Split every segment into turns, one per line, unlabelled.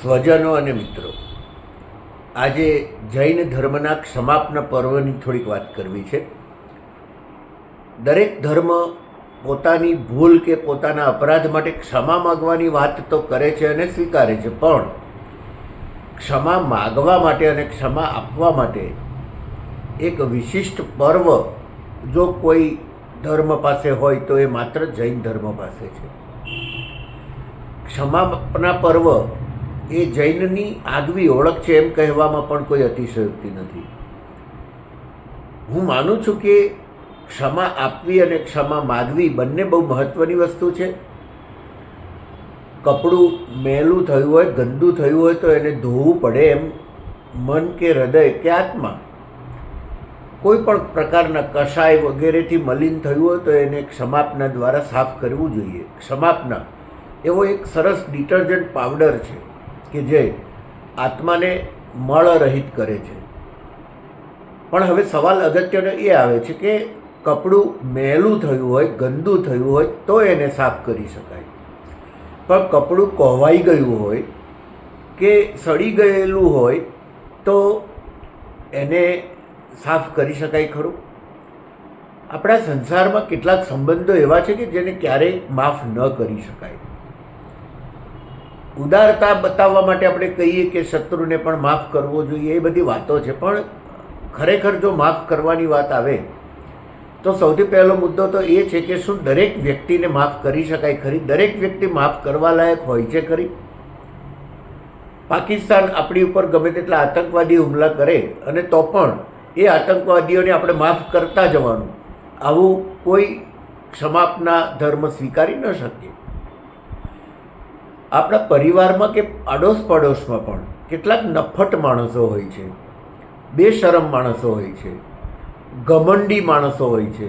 સ્વજનો અને મિત્રો, આજે જૈન ધર્મના ક્ષમાપન પર્વની થોડીક વાત કરવી છે. દરેક ધર્મ પોતાની ભૂલ કે પોતાના અપરાધ માટે ક્ષમા માગવાની વાત તો કરે છે અને સ્વીકારે છે, પણ ક્ષમા માગવા માટે અને ક્ષમા આપવા માટે એક વિશિષ્ટ પર્વ જો કોઈ ધર્મ પાસે હોય તો એ માત્ર જૈન ધર્મ પાસે છે. ક્ષમાપના પર્વ એ જૈનની આગવી ઓળખ છે એમ કહેવામાં પણ કોઈ અતિશયોક્તિ નથી. હું માનું છું કે ક્ષમા આપવી અને ક્ષમા માગવી બંને બહુ મહત્ત્વની વસ્તુ છે. કપડું મેલું થયું હોય, ગંદુ થયું હોય તો એને ધોવું પડે, એમ મન કે હૃદય કે આત્મા કોઈ પણ પ્રકારના કષાય વગેરેથી મલિન થયું હોય તો એને ક્ષમાપના દ્વારા સાફ કરવું જોઈએ. ક્ષમાપના એવો એક સરસ ડિટર્જન્ટ પાવડર છે કે જે આત્માને મળરહિત કરે છે. પણ હવે સવાલ અગત્યનો એ આવે છે કે કપડું મેલું થયું હોય, ગંદુ થયું હોય તો એને સાફ કરી શકાય, પણ કપડું કોહવાઈ ગયું હોય કે સડી ગયેલું હોય તો એને સાફ કરી શકાય ખરું? આપણા સંસારમાં કેટલાક સંબંધો એવા છે કે જેને ક્યારેય માફ ન કરી શકાય. ઉદારતા બતાવવા માટે આપણે કહીએ કે શત્રુને પણ માફ કરવો જોઈએ, એ બધી વાતો છે, પણ ખરેખર જો માફ કરવાની વાત આવે તો સૌથી પહેલો મુદ્દો તો એ છે કે શું દરેક વ્યક્તિને માફ કરી શકાય ખરી? દરેક વ્યક્તિ માફ કરવા લાયક હોય છે ખરી? પાકિસ્તાન આપણી ઉપર ગમે તેટલા આતંકવાદી હુમલા કરે અને તો પણ એ આતંકવાદીઓને આપણે માફ કરતા જવાનું, આવું કોઈ ક્ષમાપના ધર્મ સ્વીકારી ન શકીએ. આપણા પરિવારમાં કે આડોશ પડોશમાં પણ કેટલાક નફ્ફટ માણસો હોય છે, બેશરમ માણસો હોય છે, ઘમંડી માણસો હોય છે,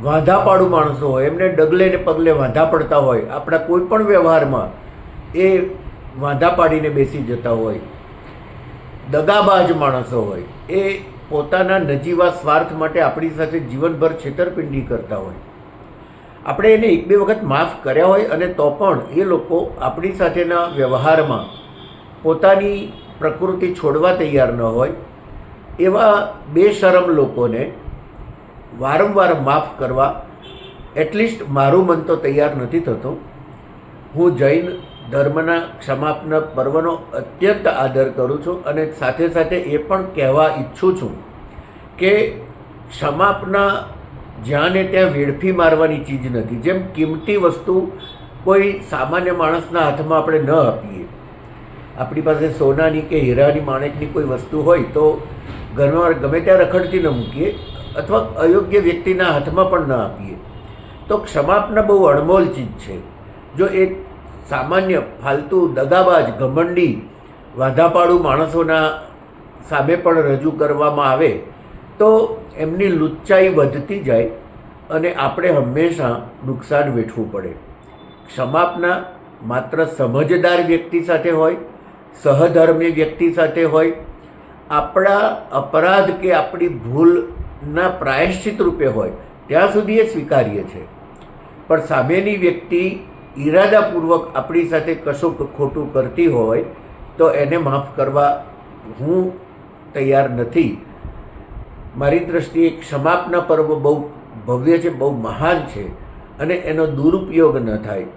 વાંધાપાડું માણસો હોય, એમને ડગલે ને પગલે વાંધા પડતા હોય, આપણા કોઈ પણ વ્યવહારમાં એ વાંધા પાડીને બેસી જતા હોય, દગાબાજ માણસો હોય, એ પોતાના નજીવા સ્વાર્થ માટે આપણી સાથે જીવનભર છેતરપિંડી કરતા હોય. આપણે એને એક બે વખત માફ કર્યા હોય અને તો પણ એ લોકો આપણી સાથેના વ્યવહારમાં પોતાની પ્રકૃતિ છોડવા તૈયાર ન હોય, એવા બેશરમ લોકોને વારંવાર માફ કરવા એટલીસ્ટ મારું મન તો તૈયાર નથી થતું. હું જૈન ધર્મના ક્ષમાપન પર્વનો અત્યંત આદર કરું છું અને સાથે સાથે એ પણ કહેવા ઈચ્છું છું કે ક્ષમાપના જ્યાં ને ત્યાં વેડફી મારવાની ચીજ નથી. જેમ કિંમતી વસ્તુ કોઈ સામાન્ય માણસના હાથમાં આપણે ન આપીએ. આપણી પાસે સોનાની કે હીરાની માણેકની કોઈ વસ્તુ હોય તો ઘરમાં ગમે ત્યાં રખડતી ન મૂકીએ અથવા અયોગ્ય વ્યક્તિના હાથમાં પણ ન આપીએ. તો ક્ષમાપના બહુ અણમોલ ચીજ છે. જો એક સામાન્ય ફાલતુ દગાબાજ ઘમંડી વાંધાપાડું માણસોના સામે પણ રજૂ કરવામાં આવે તો એમની લુચ્ચાઈ વધતી જાય અને આપણે હંમેશા નુકસાન વેઠવું પડે. ક્ષમાપના માત્ર સમજદાર વ્યક્તિ સાથે હોય, સહધર્મી વ્યક્તિ સાથે હોય, આપણા અપરાધ કે આપણી ભૂલના પ્રાયશ્ચિત રૂપે હોય ત્યાં સુધી એ સ્વીકાર્ય છે. પણ સામેની વ્યક્તિ ઈરાદાપૂર્વક આપણી સાથે કશુંક ખોટું કરતી હોય તો એને માફ કરવા હું તૈયાર નથી. મારી દૃષ્ટિએ ક્ષમાપના પર્વ બહુ ભવ્ય છે, બહુ મહાન છે અને એનો દુરુપયોગ ન થાય,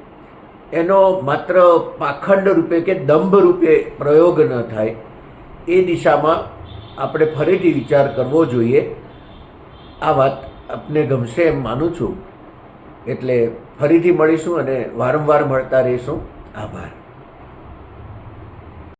એનો માત્ર પાખંડ રૂપે કે દંભ રૂપે પ્રયોગ ન થાય, એ દિશામાં આપણે ફરીથી વિચાર કરવો જોઈએ. આ વાત આપને ગમશે એમ માનું છું. એટલે ફરીથી મળીશું અને વારંવાર મળતા રહીશું. આભાર.